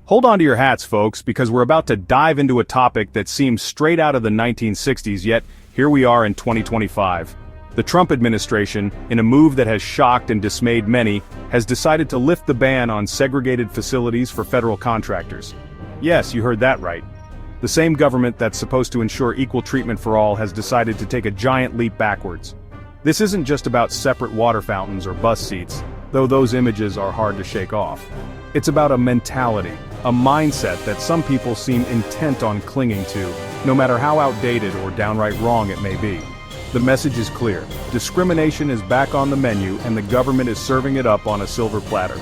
Hold on to your hats, folks, because we're about to dive into a topic that seems straight out of the 1960s, yet here we are in 2025. The Trump administration, in a move that has shocked and dismayed many, has decided to lift the ban on segregated facilities for federal contractors. Yes, you heard that right. The same government that's supposed to ensure equal treatment for all has decided to take a giant leap backwards. This isn't just about separate water fountains or bus seats, though those images are hard to shake off. It's about a mentality, a mindset that some people seem intent on clinging to, no matter how outdated or downright wrong it may be. The message is clear. Discrimination is back on the menu and the government is serving it up on a silver platter.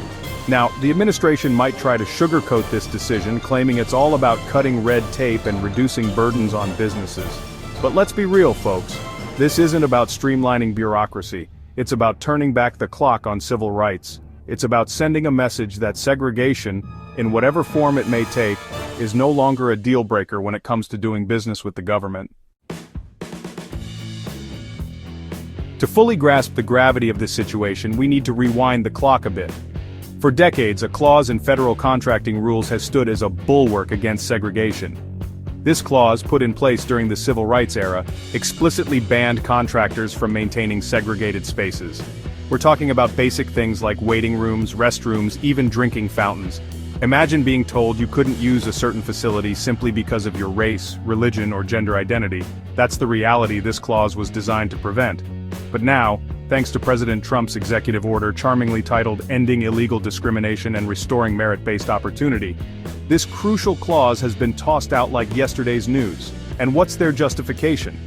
Now, the administration might try to sugarcoat this decision, claiming it's all about cutting red tape and reducing burdens on businesses. But let's be real, folks. This isn't about streamlining bureaucracy. It's about turning back the clock on civil rights. It's about sending a message that segregation, in whatever form it may take, is no longer a deal breaker when it comes to doing business with the government. To fully grasp the gravity of this situation, we need to rewind the clock a bit. For decades, a clause in federal contracting rules has stood as a bulwark against segregation. This clause, put in place during the civil rights era, explicitly banned contractors from maintaining segregated spaces. We're talking about basic things like waiting rooms, restrooms, even drinking fountains. Imagine being told you couldn't use a certain facility simply because of your race, religion, or gender identity. That's the reality this clause was designed to prevent. But now, thanks to President Trump's executive order charmingly titled Ending Illegal Discrimination and Restoring Merit-Based Opportunity, this crucial clause has been tossed out like yesterday's news. And what's their justification?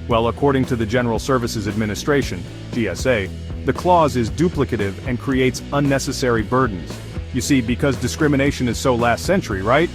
Well, according to the General Services Administration, GSA, the clause is duplicative and creates unnecessary burdens. You see, because discrimination is so last century, right?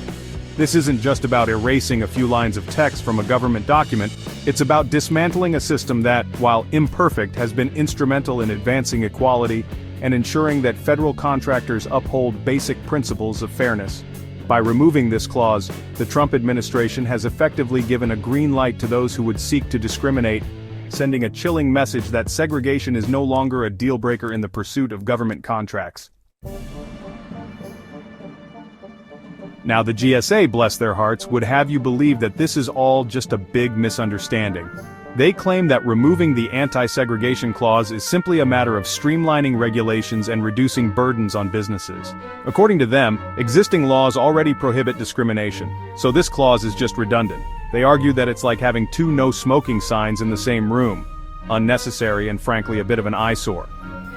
This isn't just about erasing a few lines of text from a government document, it's about dismantling a system that, while imperfect, has been instrumental in advancing equality and ensuring that federal contractors uphold basic principles of fairness. By removing this clause, the Trump administration has effectively given a green light to those who would seek to discriminate, sending a chilling message that segregation is no longer a deal breaker in the pursuit of government contracts. Now, the GSA, bless their hearts, would have you believe that this is all just a big misunderstanding. They claim that removing the anti-segregation clause is simply a matter of streamlining regulations and reducing burdens on businesses. According to them, existing laws already prohibit discrimination, so this clause is just redundant. They argue that it's like having two no-smoking signs in the same room. Unnecessary and frankly a bit of an eyesore.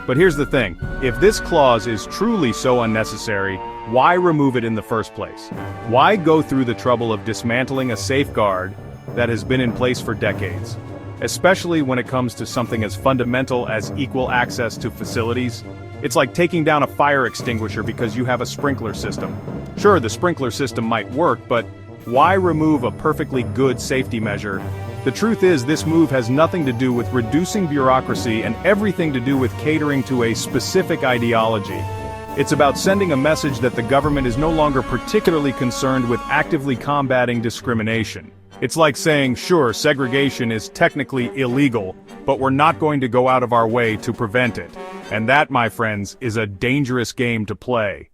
But here's the thing, if this clause is truly so unnecessary, why remove it in the first place? Why go through the trouble of dismantling a safeguard that has been in place for decades? Especially when it comes to something as fundamental as equal access to facilities. It's like taking down a fire extinguisher because you have a sprinkler system. Sure, the sprinkler system might work, but why remove a perfectly good safety measure? The truth is, this move has nothing to do with reducing bureaucracy and everything to do with catering to a specific ideology. It's about sending a message that the government is no longer particularly concerned with actively combating discrimination. It's like saying, sure, segregation is technically illegal, but we're not going to go out of our way to prevent it. And that, my friends, is a dangerous game to play.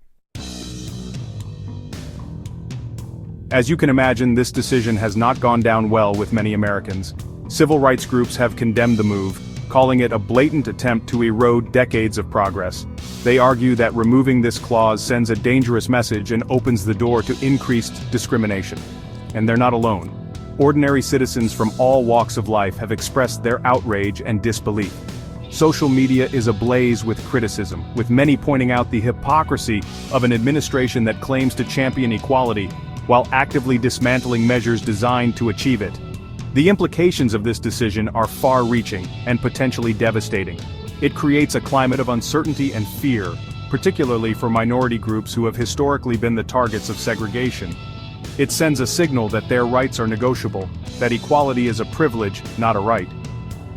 As you can imagine, this decision has not gone down well with many Americans. Civil rights groups have condemned the move, calling it a blatant attempt to erode decades of progress. They argue that removing this clause sends a dangerous message and opens the door to increased discrimination. And they're not alone. Ordinary citizens from all walks of life have expressed their outrage and disbelief. Social media is ablaze with criticism, with many pointing out the hypocrisy of an administration that claims to champion equality while actively dismantling measures designed to achieve it. The implications of this decision are far-reaching and potentially devastating. It creates a climate of uncertainty and fear, particularly for minority groups who have historically been the targets of segregation. It sends a signal that their rights are negotiable, that equality is a privilege, not a right.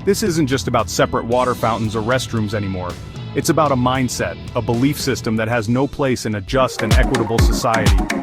This isn't just about separate water fountains or restrooms anymore. It's about a mindset, a belief system that has no place in a just and equitable society.